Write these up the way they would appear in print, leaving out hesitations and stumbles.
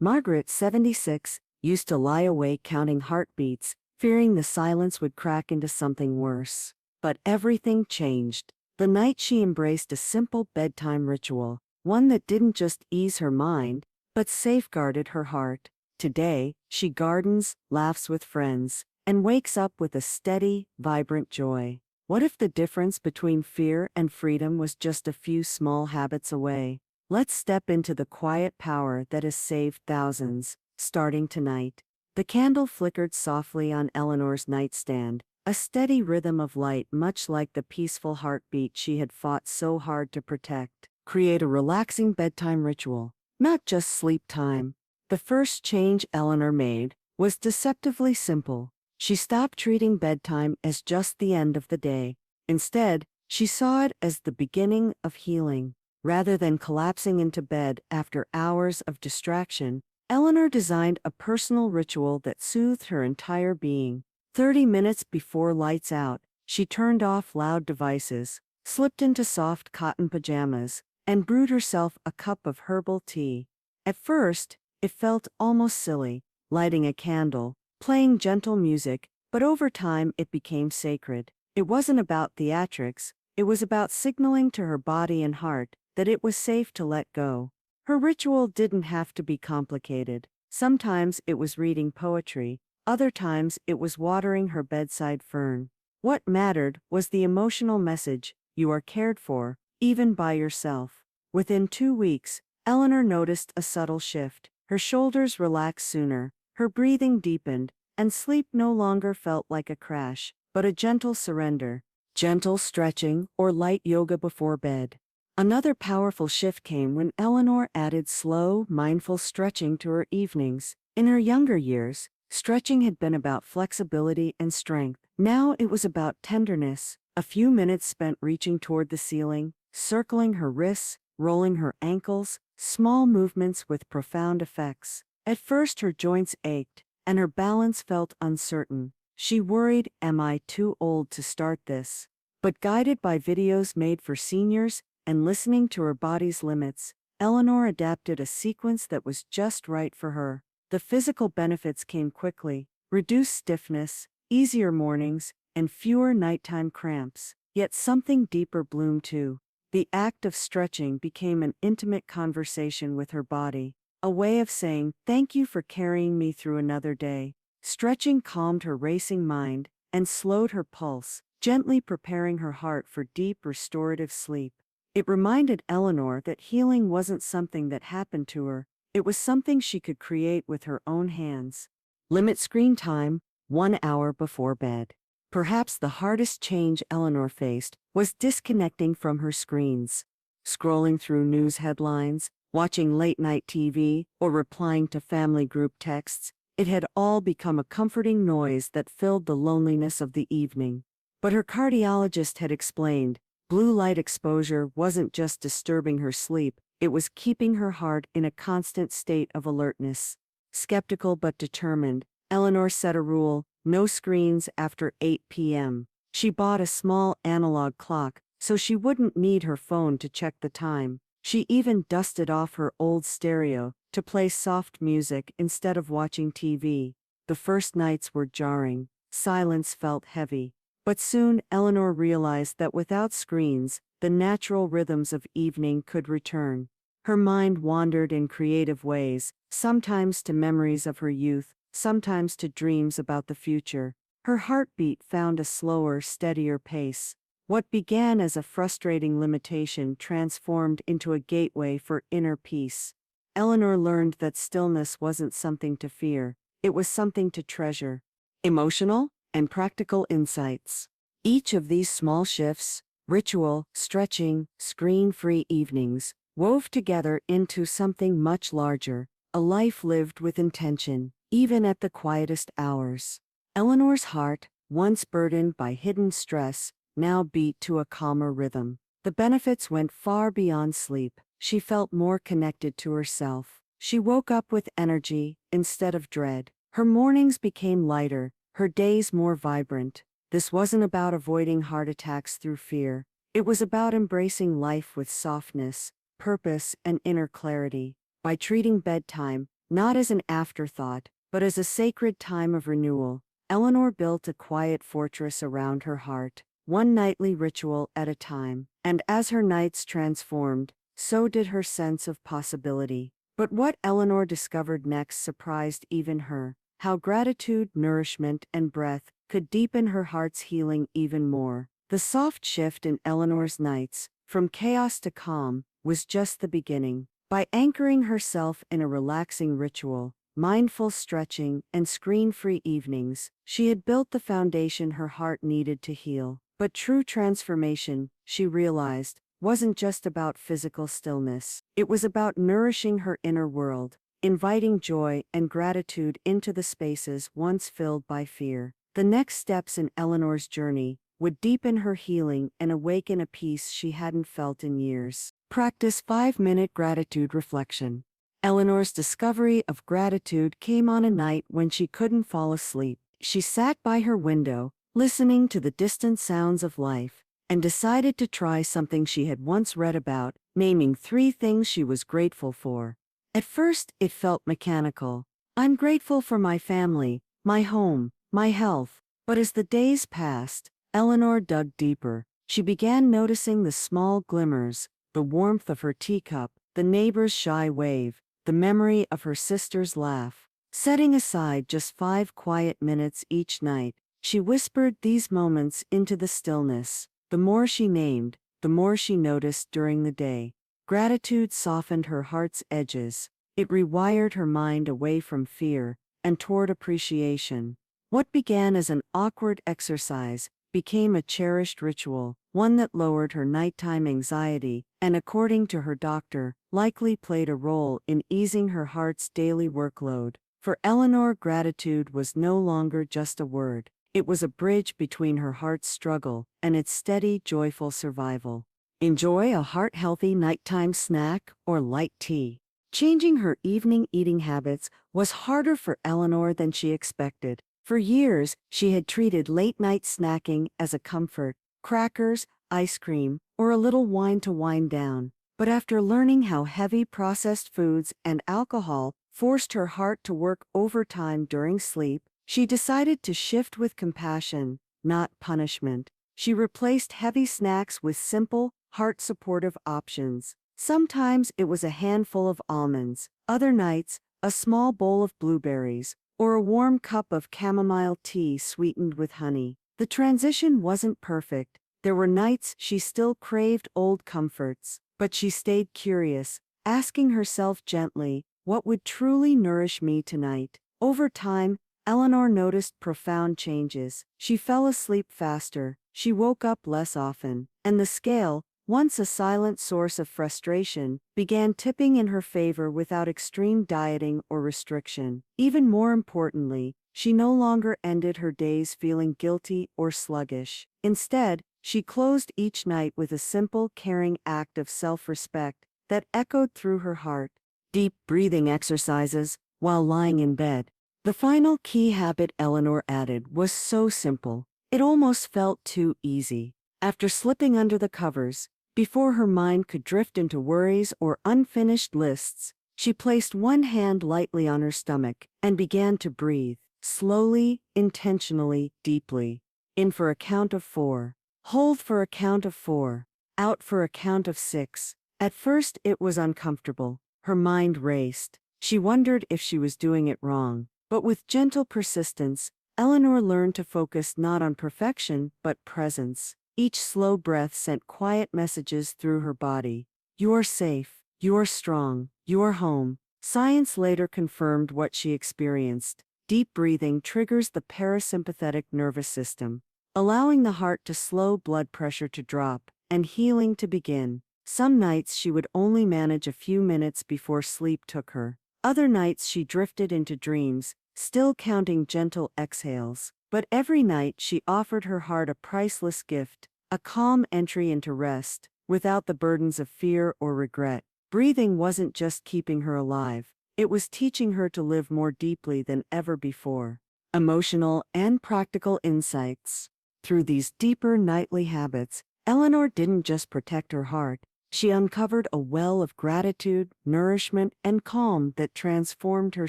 Margaret, 76, used to lie awake counting heartbeats, fearing the silence would crack into something worse. But everything changed. The night she embraced a simple bedtime ritual, one that didn't just ease her mind, but safeguarded her heart. Today, she gardens, laughs with friends, and wakes up with a steady, vibrant joy. What if the difference between fear and freedom was just a few small habits away? Let's step into the quiet power that has saved thousands, starting tonight. The candle flickered softly on Eleanor's nightstand, a steady rhythm of light much like the peaceful heartbeat she had fought so hard to protect. Create a relaxing bedtime ritual, not just sleep time. The first change Eleanor made was deceptively simple. She stopped treating bedtime as just the end of the day. Instead, she saw it as the beginning of healing. Rather than collapsing into bed after hours of distraction, Eleanor designed a personal ritual that soothed her entire being. 30 minutes before lights out, she turned off loud devices, slipped into soft cotton pajamas, and brewed herself a cup of herbal tea. At first, it felt almost silly, lighting a candle, playing gentle music, but over time it became sacred. It wasn't about theatrics, it was about signaling to her body and heart that it was safe to let go. Her ritual didn't have to be complicated. Sometimes it was reading poetry, other times it was watering her bedside fern. What mattered was the emotional message: you are cared for, even by yourself. Within 2 weeks, Eleanor noticed a subtle shift. Her shoulders relaxed sooner, her breathing deepened, and sleep no longer felt like a crash, but a gentle surrender. Gentle stretching or light yoga before bed. Another powerful shift came when Eleanor added slow, mindful stretching to her evenings. In her younger years, stretching had been about flexibility and strength. Now it was about tenderness, a few minutes spent reaching toward the ceiling, circling her wrists, rolling her ankles, small movements with profound effects. At first her joints ached, and her balance felt uncertain. She worried, am I too old to start this? But guided by videos made for seniors, and listening to her body's limits, Eleanor adapted a sequence that was just right for her. The physical benefits came quickly: reduced stiffness, easier mornings, and fewer nighttime cramps. Yet something deeper bloomed too. The act of stretching became an intimate conversation with her body, a way of saying, thank you for carrying me through another day. Stretching calmed her racing mind and slowed her pulse, gently preparing her heart for deep restorative sleep. It reminded Eleanor that healing wasn't something that happened to her, it was something she could create with her own hands. Limit screen time, 1 hour before bed. Perhaps the hardest change Eleanor faced was disconnecting from her screens. Scrolling through news headlines, watching late-night TV, or replying to family group texts, it had all become a comforting noise that filled the loneliness of the evening. But her cardiologist had explained, blue light exposure wasn't just disturbing her sleep, it was keeping her heart in a constant state of alertness. Skeptical but determined, Eleanor set a rule: no screens after 8 p.m. She bought a small analog clock so she wouldn't need her phone to check the time. She even dusted off her old stereo to play soft music instead of watching TV. The first nights were jarring, silence felt heavy. But soon Eleanor realized that without screens, the natural rhythms of evening could return. Her mind wandered in creative ways, sometimes to memories of her youth, sometimes to dreams about the future. Her heartbeat found a slower, steadier pace. What began as a frustrating limitation transformed into a gateway for inner peace. Eleanor learned that stillness wasn't something to fear, it was something to treasure. Emotional and practical insights. Each of these small shifts, ritual, stretching, screen-free evenings, wove together into something much larger, a life lived with intention, even at the quietest hours. Eleanor's heart, once burdened by hidden stress, now beat to a calmer rhythm. The benefits went far beyond sleep. She felt more connected to herself. She woke up with energy instead of dread. Her mornings became lighter, her days more vibrant. This wasn't about avoiding heart attacks through fear. It was about embracing life with softness, purpose, and inner clarity. By treating bedtime, not as an afterthought, but as a sacred time of renewal. Eleanor built a quiet fortress around her heart, one nightly ritual at a time, and as her nights transformed, so did her sense of possibility. But what Eleanor discovered next surprised even her: how gratitude, nourishment, and breath could deepen her heart's healing even more. The soft shift in Eleanor's nights, from chaos to calm, was just the beginning. By anchoring herself in a relaxing ritual, mindful stretching, and screen-free evenings, she had built the foundation her heart needed to heal. But true transformation, she realized, wasn't just about physical stillness. It was about nourishing her inner world, inviting joy and gratitude into the spaces once filled by fear. The next steps in Eleanor's journey would deepen her healing and awaken a peace she hadn't felt in years. Practice 5-minute gratitude reflection. Eleanor's discovery of gratitude came on a night when she couldn't fall asleep. She sat by her window, listening to the distant sounds of life, and decided to try something she had once read about, naming 3 things she was grateful for. At first, it felt mechanical. I'm grateful for my family, my home, my health. But as the days passed, Eleanor dug deeper. She began noticing the small glimmers, the warmth of her teacup, the neighbor's shy wave, the memory of her sister's laugh. Setting aside just 5 quiet minutes each night, she whispered these moments into the stillness. The more she named, the more she noticed during the day. Gratitude softened her heart's edges. It rewired her mind away from fear and toward appreciation. What began as an awkward exercise became a cherished ritual, one that lowered her nighttime anxiety and, according to her doctor, likely played a role in easing her heart's daily workload. For Eleanor, gratitude was no longer just a word. It was a bridge between her heart's struggle and its steady, joyful survival. Enjoy a heart-healthy nighttime snack or light tea. Changing her evening eating habits was harder for Eleanor than she expected. For years, she had treated late-night snacking as a comfort: crackers, ice cream, or a little wine to wind down. But after learning how heavy processed foods and alcohol forced her heart to work overtime during sleep, she decided to shift with compassion, not punishment. She replaced heavy snacks with simple, heart-supportive options. Sometimes it was a handful of almonds, other nights, a small bowl of blueberries, or a warm cup of chamomile tea sweetened with honey. The transition wasn't perfect. There were nights she still craved old comforts, but she stayed curious, asking herself gently, what would truly nourish me tonight? Over time, Eleanor noticed profound changes. She fell asleep faster, she woke up less often, and the scale, once a silent source of frustration, began tipping in her favor without extreme dieting or restriction. Even more importantly, she no longer ended her days feeling guilty or sluggish. Instead, she closed each night with a simple, caring act of self-respect that echoed through her heart. Deep breathing exercises while lying in bed. The final key habit Eleanor added was so simple, it almost felt too easy. After slipping under the covers, before her mind could drift into worries or unfinished lists, she placed one hand lightly on her stomach and began to breathe, slowly, intentionally, deeply. In for a count of 4. Hold for a count of 4. Out for a count of 6. At first it was uncomfortable. Her mind raced. She wondered if she was doing it wrong. But with gentle persistence, Eleanor learned to focus not on perfection, but presence. Each slow breath sent quiet messages through her body. You are safe, you are strong, you are home. Science later confirmed what she experienced. Deep breathing triggers the parasympathetic nervous system, allowing the heart to slow, blood pressure to drop, and healing to begin. Some nights she would only manage a few minutes before sleep took her. Other nights she drifted into dreams, still counting gentle exhales. But every night she offered her heart a priceless gift, a calm entry into rest, without the burdens of fear or regret. Breathing wasn't just keeping her alive, it was teaching her to live more deeply than ever before. Emotional and practical insights. Through these deeper nightly habits, Eleanor didn't just protect her heart, She uncovered a well of gratitude, nourishment, and calm that transformed her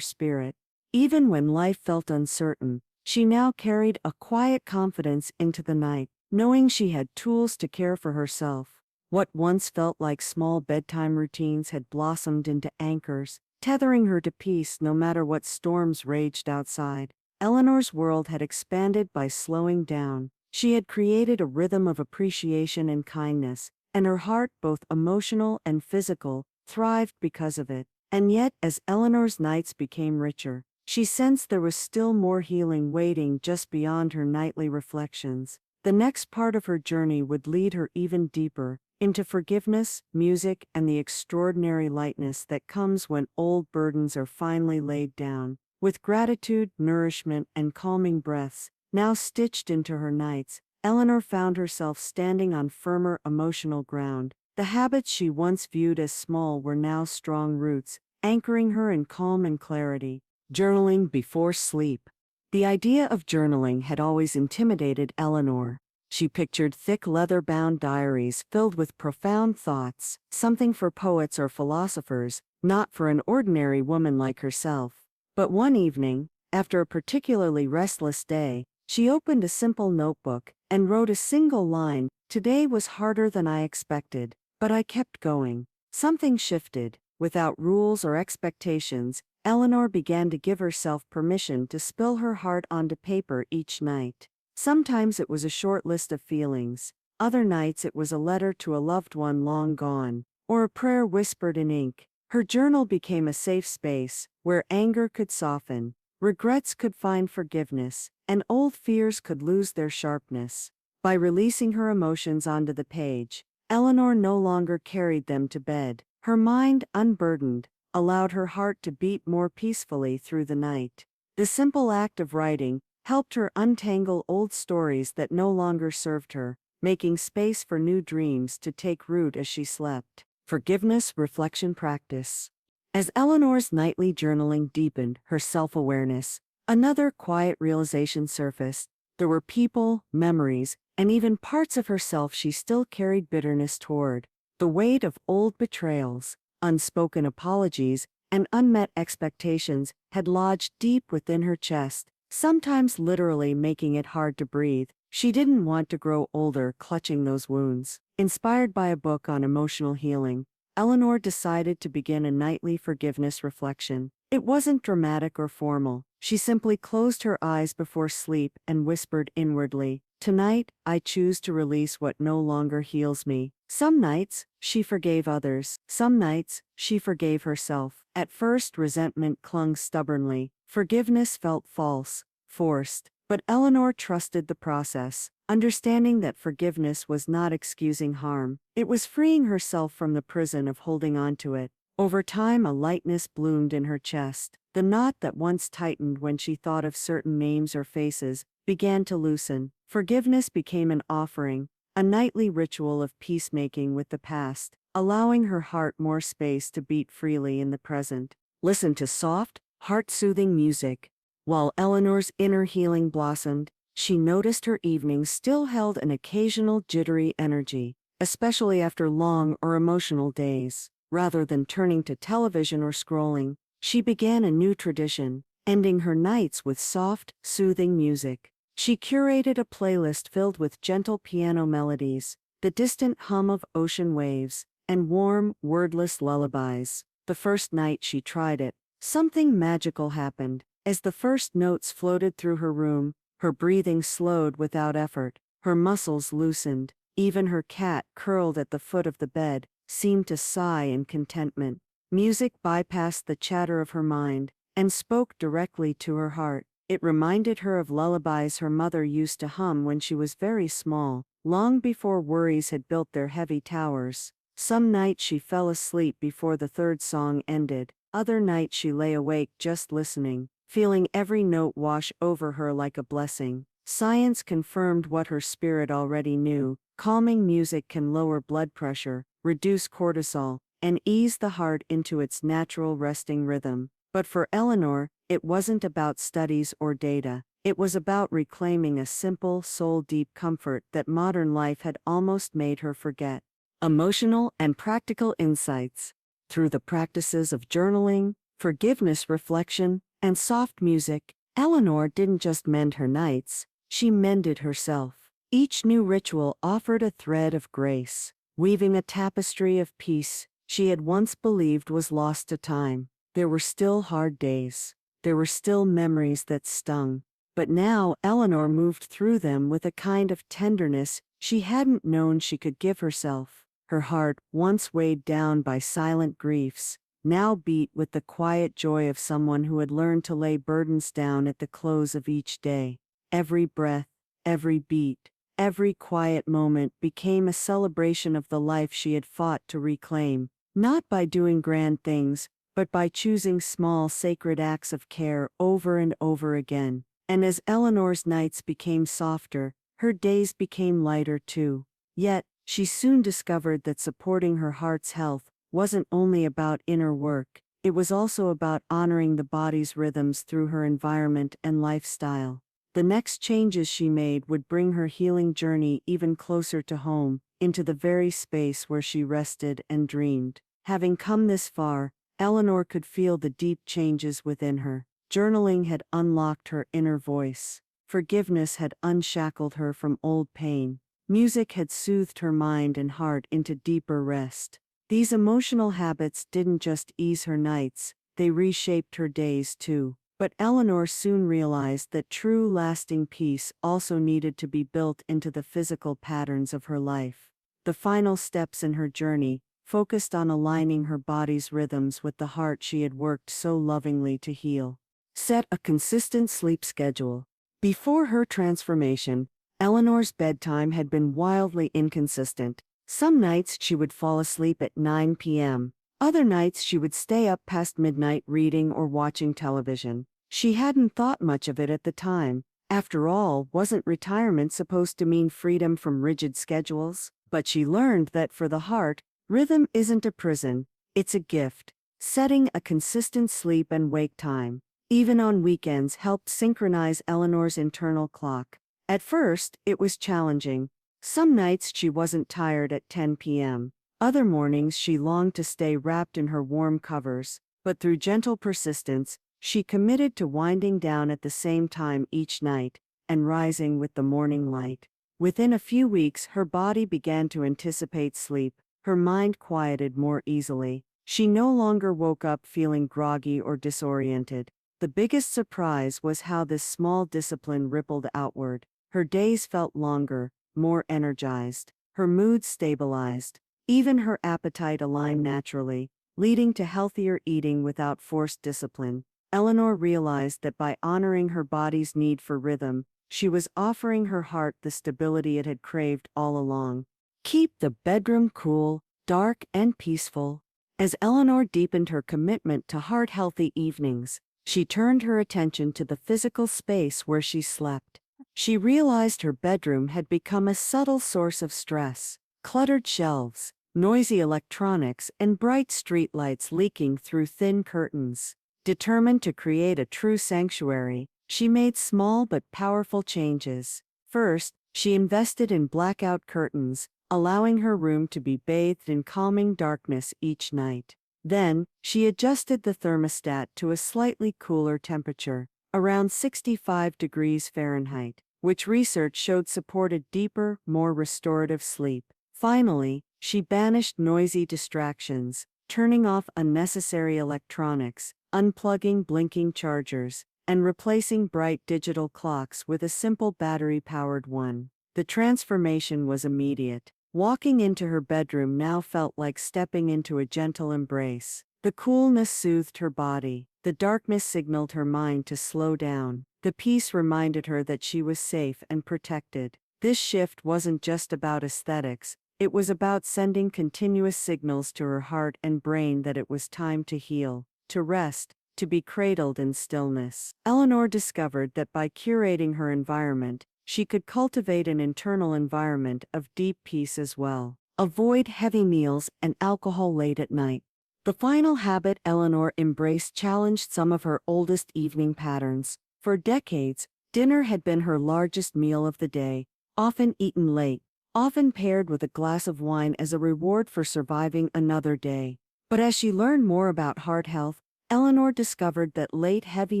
spirit. Even when life felt uncertain, she now carried a quiet confidence into the night, knowing she had tools to care for herself. What once felt like small bedtime routines had blossomed into anchors, tethering her to peace no matter what storms raged outside. Eleanor's world had expanded by slowing down. She had created a rhythm of appreciation and kindness, and her heart, both emotional and physical, thrived because of it. And yet, as Eleanor's nights became richer, she sensed there was still more healing waiting just beyond her nightly reflections. The next part of her journey would lead her even deeper, into forgiveness, music, and the extraordinary lightness that comes when old burdens are finally laid down. With gratitude, nourishment, and calming breaths now stitched into her nights, Eleanor found herself standing on firmer emotional ground. The habits she once viewed as small were now strong roots, anchoring her in calm and clarity. Journaling before sleep. The idea of journaling had always intimidated Eleanor. She pictured thick leather-bound diaries filled with profound thoughts, something for poets or philosophers, not for an ordinary woman like herself. But one evening, after a particularly restless day, she opened a simple notebook and wrote a single line. "Today was harder than I expected, but I kept going." Something shifted. Without rules or expectations, Eleanor began to give herself permission to spill her heart onto paper each night. Sometimes it was a short list of feelings, other nights it was a letter to a loved one long gone, or a prayer whispered in ink. Her journal became a safe space, where anger could soften, regrets could find forgiveness, and old fears could lose their sharpness. By releasing her emotions onto the page, Eleanor no longer carried them to bed. Her mind, unburdened, allowed her heart to beat more peacefully through the night. The simple act of writing helped her untangle old stories that no longer served her, making space for new dreams to take root as she slept. Forgiveness reflection practice. As Eleanor's nightly journaling deepened her self-awareness, another quiet realization surfaced. There were people, memories, and even parts of herself she still carried bitterness toward. The weight of old betrayals, unspoken apologies, and unmet expectations had lodged deep within her chest, sometimes literally making it hard to breathe. She didn't want to grow older clutching those wounds. Inspired by a book on emotional healing, Eleanor decided to begin a nightly forgiveness reflection. It wasn't dramatic or formal. She simply closed her eyes before sleep and whispered inwardly, "Tonight, I choose to release what no longer heals me." Some nights, she forgave others. Some nights, she forgave herself. At first, resentment clung stubbornly. Forgiveness felt false, forced. But Eleanor trusted the process, understanding that forgiveness was not excusing harm. It was freeing herself from the prison of holding on to it. Over time, a lightness bloomed in her chest. The knot that once tightened when she thought of certain names or faces began to loosen. Forgiveness became an offering, a nightly ritual of peacemaking with the past, allowing her heart more space to beat freely in the present. Listen to soft, heart-soothing music. While Eleanor's inner healing blossomed, she noticed her evenings still held an occasional jittery energy, especially after long or emotional days. Rather than turning to television or scrolling, she began a new tradition, ending her nights with soft, soothing music. She curated a playlist filled with gentle piano melodies, the distant hum of ocean waves, and warm, wordless lullabies. The first night she tried it, something magical happened. As the first notes floated through her room, her breathing slowed without effort, her muscles loosened. Even her cat, curled at the foot of the bed, seemed to sigh in contentment. Music bypassed the chatter of her mind and spoke directly to her heart. It reminded her of lullabies her mother used to hum when she was very small, long before worries had built their heavy towers. Some nights she fell asleep before the third song ended. Other nights she lay awake just listening, feeling every note wash over her like a blessing. Science confirmed what her spirit already knew. Calming music can lower blood pressure, reduce cortisol, and ease the heart into its natural resting rhythm. But for Eleanor, it wasn't about studies or data. It was about reclaiming a simple, soul-deep comfort that modern life had almost made her forget. emotional and practical insights. Through the practices of journaling, forgiveness reflection, and soft music, Eleanor didn't just mend her nights, she mended herself. Each new ritual offered a thread of grace, weaving a tapestry of peace she had once believed was lost to time. There were still hard days. There were still memories that stung. But now Eleanor moved through them with a kind of tenderness she hadn't known she could give herself. Her heart, once weighed down by silent griefs, now beat with the quiet joy of someone who had learned to lay burdens down at the close of each day. Every breath, every beat, every quiet moment became a celebration of the life she had fought to reclaim, not by doing grand things, but by choosing small sacred acts of care over and over again. And as Eleanor's nights became softer, her days became lighter too. Yet, she soon discovered that supporting her heart's health wasn't only about inner work, it was also about honoring the body's rhythms through her environment and lifestyle. The next changes she made would bring her healing journey even closer to home, into the very space where she rested and dreamed. Having come this far, Eleanor could feel the deep changes within her. Journaling had unlocked her inner voice. Forgiveness had unshackled her from old pain. Music had soothed her mind and heart into deeper rest. These emotional habits didn't just ease her nights, they reshaped her days too. But Eleanor soon realized that true lasting peace also needed to be built into the physical patterns of her life. The final steps in her journey focused on aligning her body's rhythms with the heart she had worked so lovingly to heal. Set a consistent sleep schedule. Before her transformation, Eleanor's bedtime had been wildly inconsistent. Some nights she would fall asleep at 9 p.m. Other nights she would stay up past midnight reading or watching television. She hadn't thought much of it at the time. After all, wasn't retirement supposed to mean freedom from rigid schedules? But she learned that for the heart, rhythm isn't a prison, it's a gift. Setting a consistent sleep and wake time, even on weekends, helped synchronize Eleanor's internal clock. At first, it was challenging. Some nights she wasn't tired at 10 p.m. Other mornings she longed to stay wrapped in her warm covers, but through gentle persistence, she committed to winding down at the same time each night, and rising with the morning light. Within a few weeks her body began to anticipate sleep, her mind quieted more easily. She no longer woke up feeling groggy or disoriented. The biggest surprise was how this small discipline rippled outward. Her days felt longer, more energized. Her mood stabilized. Even her appetite aligned naturally, leading to healthier eating without forced discipline. Eleanor realized that by honoring her body's need for rhythm, she was offering her heart the stability it had craved all along. Keep the bedroom cool, dark, and peaceful. As Eleanor deepened her commitment to heart-healthy evenings, she turned her attention to the physical space where she slept. She realized her bedroom had become a subtle source of stress. Cluttered shelves, noisy electronics, and bright streetlights leaking through thin curtains. Determined to create a true sanctuary, she made small but powerful changes. First, she invested in blackout curtains, allowing her room to be bathed in calming darkness each night. Then, she adjusted the thermostat to a slightly cooler temperature, around 65 degrees Fahrenheit, which research showed supported deeper, more restorative sleep. Finally, she banished noisy distractions, turning off unnecessary electronics, unplugging blinking chargers, and replacing bright digital clocks with a simple battery-powered one. The transformation was immediate. Walking into her bedroom now felt like stepping into a gentle embrace. The coolness soothed her body. The darkness signaled her mind to slow down. The peace reminded her that she was safe and protected. This shift wasn't just about aesthetics. It was about sending continuous signals to her heart and brain that it was time to heal, to rest, to be cradled in stillness. Eleanor discovered that by curating her environment, she could cultivate an internal environment of deep peace as well. Avoid heavy meals and alcohol late at night. The final habit Eleanor embraced challenged some of her oldest evening patterns. For decades, dinner had been her largest meal of the day, often eaten late, often paired with a glass of wine as a reward for surviving another day. But as she learned more about heart health, Eleanor discovered that late heavy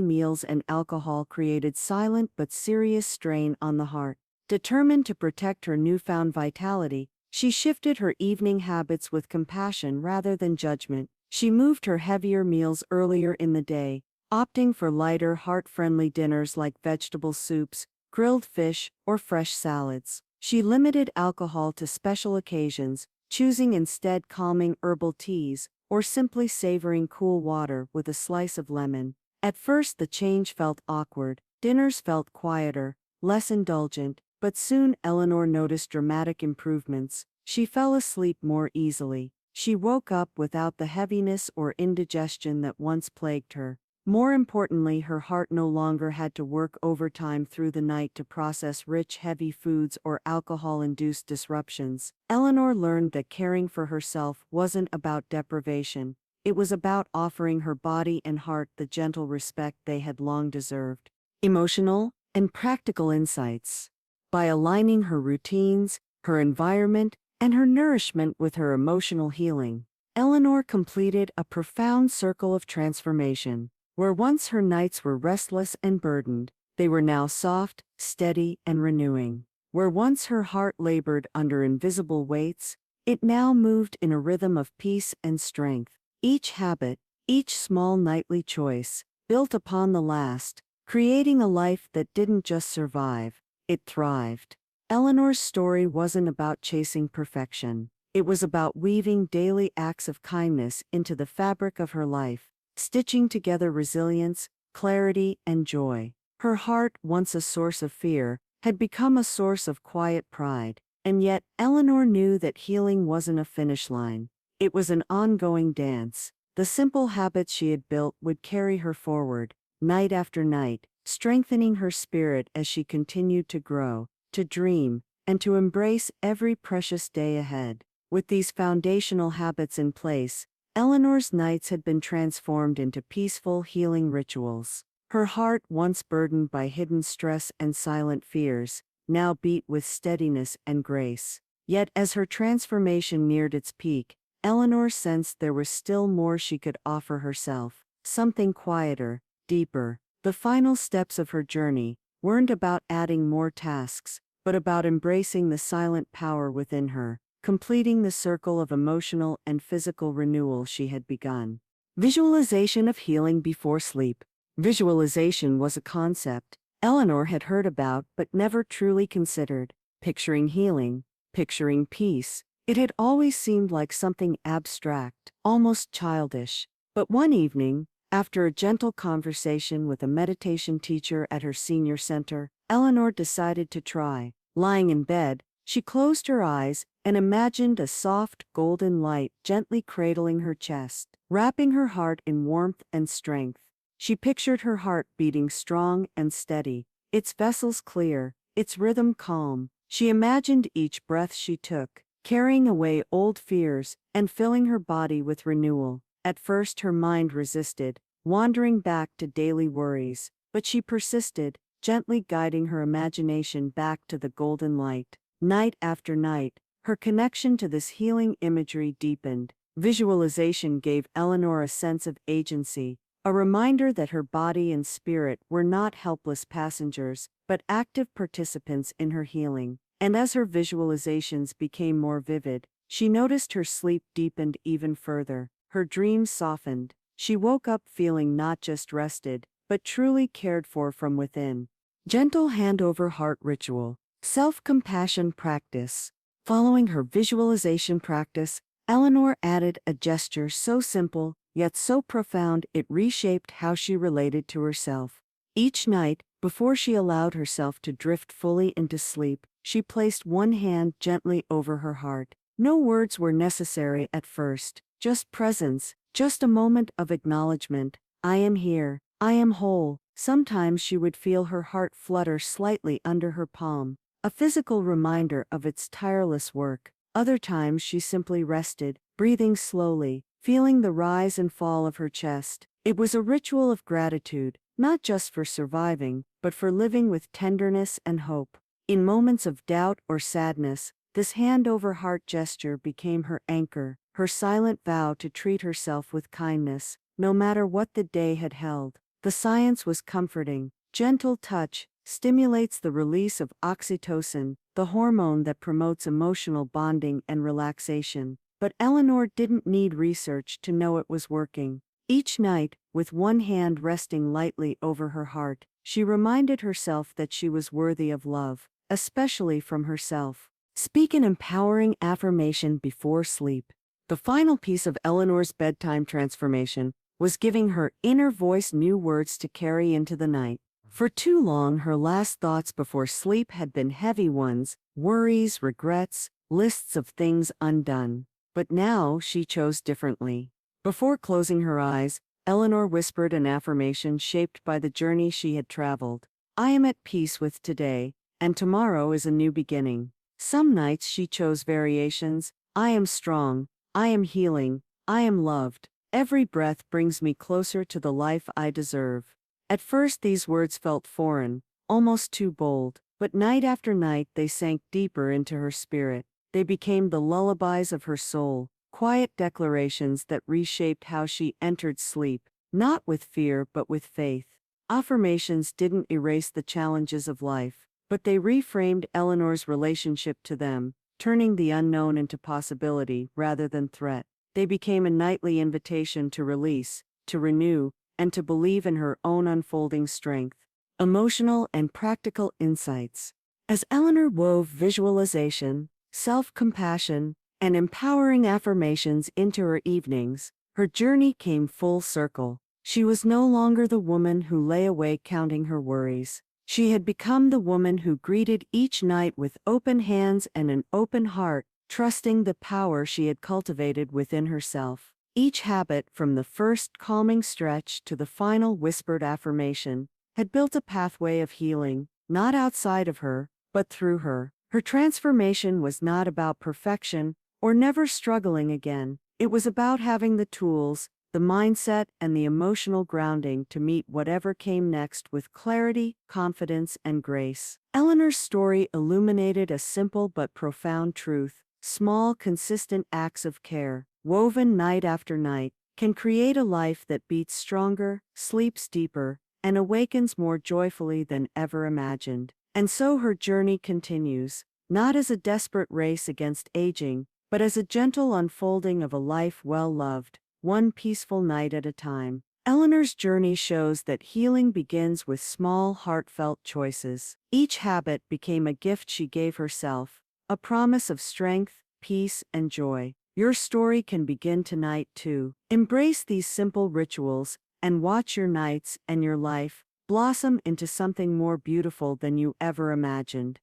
meals and alcohol created silent but serious strain on the heart. Determined to protect her newfound vitality, she shifted her evening habits with compassion rather than judgment. She moved her heavier meals earlier in the day, opting for lighter, heart-friendly dinners like vegetable soups, grilled fish, or fresh salads. She limited alcohol to special occasions, choosing instead calming herbal teas, or simply savoring cool water with a slice of lemon. At first the change felt awkward, dinners felt quieter, less indulgent, but soon Eleanor noticed dramatic improvements. She fell asleep more easily. She woke up without the heaviness or indigestion that once plagued her. More importantly, her heart no longer had to work overtime through the night to process rich, heavy foods or alcohol-induced disruptions. Eleanor learned that caring for herself wasn't about deprivation. It was about offering her body and heart the gentle respect they had long deserved. Emotional and practical insights. By aligning her routines, her environment, and her nourishment with her emotional healing, Eleanor completed a profound circle of transformation. Where once her nights were restless and burdened, they were now soft, steady, and renewing. Where once her heart labored under invisible weights, it now moved in a rhythm of peace and strength. Each habit, each small nightly choice, built upon the last, creating a life that didn't just survive, it thrived. Eleanor's story wasn't about chasing perfection. It was about weaving daily acts of kindness into the fabric of her life, stitching together resilience, clarity, and joy. Her heart, once a source of fear, had become a source of quiet pride. And yet, Eleanor knew that healing wasn't a finish line. It was an ongoing dance. The simple habits she had built would carry her forward, night after night, strengthening her spirit as she continued to grow, to dream, and to embrace every precious day ahead. With these foundational habits in place, Eleanor's nights had been transformed into peaceful, healing rituals. Her heart, once burdened by hidden stress and silent fears, now beat with steadiness and grace. Yet as her transformation neared its peak, Eleanor sensed there was still more she could offer herself, something quieter, deeper. The final steps of her journey weren't about adding more tasks, but about embracing the silent power within her, completing the circle of emotional and physical renewal she had begun. Visualization of healing before sleep. Visualization was a concept Eleanor had heard about but never truly considered. Picturing healing, picturing peace, it had always seemed like something abstract, almost childish. But one evening, after a gentle conversation with a meditation teacher at her senior center, Eleanor decided to try. Lying in bed, she closed her eyes and imagined a soft, golden light gently cradling her chest, wrapping her heart in warmth and strength. She pictured her heart beating strong and steady, its vessels clear, its rhythm calm. She imagined each breath she took, carrying away old fears and filling her body with renewal. At first her mind resisted, wandering back to daily worries, but she persisted, gently guiding her imagination back to the golden light. Night after night, her connection to this healing imagery deepened. Visualization gave Eleanor a sense of agency, a reminder that her body and spirit were not helpless passengers, but active participants in her healing. And as her visualizations became more vivid, she noticed her sleep deepened even further. Her dreams softened. She woke up feeling not just rested, but truly cared for from within. Gentle hand-over heart ritual. Self-compassion practice. Following her visualization practice, Eleanor added a gesture so simple, yet so profound it reshaped how she related to herself. Each night, before she allowed herself to drift fully into sleep, she placed one hand gently over her heart. No words were necessary at first, just presence, just a moment of acknowledgement. I am here, I am whole. Sometimes she would feel her heart flutter slightly under her palm, a physical reminder of its tireless work. Other times she simply rested, breathing slowly, feeling the rise and fall of her chest. It was a ritual of gratitude, not just for surviving, but for living with tenderness and hope. In moments of doubt or sadness, This hand-over-heart gesture became her anchor, her silent vow to treat herself with kindness, no matter what the day had held. The science was comforting. Gentle touch stimulates the release of oxytocin, the hormone that promotes emotional bonding and relaxation. But Eleanor didn't need research to know it was working. Each night, with one hand resting lightly over her heart, she reminded herself that she was worthy of love, especially from herself. Speak an empowering affirmation before sleep. The final piece of Eleanor's bedtime transformation was giving her inner voice new words to carry into the night. For too long, her last thoughts before sleep had been heavy ones, worries, regrets, lists of things undone. But now she chose differently. Before closing her eyes, Eleanor whispered an affirmation shaped by the journey she had traveled. I am at peace with today, and tomorrow is a new beginning. Some nights she chose variations. I am strong, I am healing, I am loved. Every breath brings me closer to the life I deserve. At first these words felt foreign, almost too bold, but night after night they sank deeper into her spirit. They became the lullabies of her soul, quiet declarations that reshaped how she entered sleep, not with fear but with faith. Affirmations didn't erase the challenges of life, but they reframed Eleanor's relationship to them, turning the unknown into possibility rather than threat. They became a nightly invitation to release, to renew, and to believe in her own unfolding strength. Emotional and practical insights. As Eleanor wove visualization, self-compassion, and empowering affirmations into her evenings, her journey came full circle. She was no longer the woman who lay awake counting her worries. She had become the woman who greeted each night with open hands and an open heart, trusting the power she had cultivated within herself. Each habit, from the first calming stretch to the final whispered affirmation, had built a pathway of healing, not outside of her, but through her. Her transformation was not about perfection or never struggling again. It was about having the tools, the mindset, and the emotional grounding to meet whatever came next with clarity, confidence, and grace. Eleanor's story illuminated a simple but profound truth. Small, consistent acts of care, woven night after night, can create a life that beats stronger, sleeps deeper, and awakens more joyfully than ever imagined. And so her journey continues, not as a desperate race against aging, but as a gentle unfolding of a life well loved, one peaceful night at a time. Eleanor's journey shows that healing begins with small, heartfelt choices. Each habit became a gift she gave herself, a promise of strength, peace, and joy. Your story can begin tonight too. Embrace these simple rituals, and watch your nights and your life blossom into something more beautiful than you ever imagined.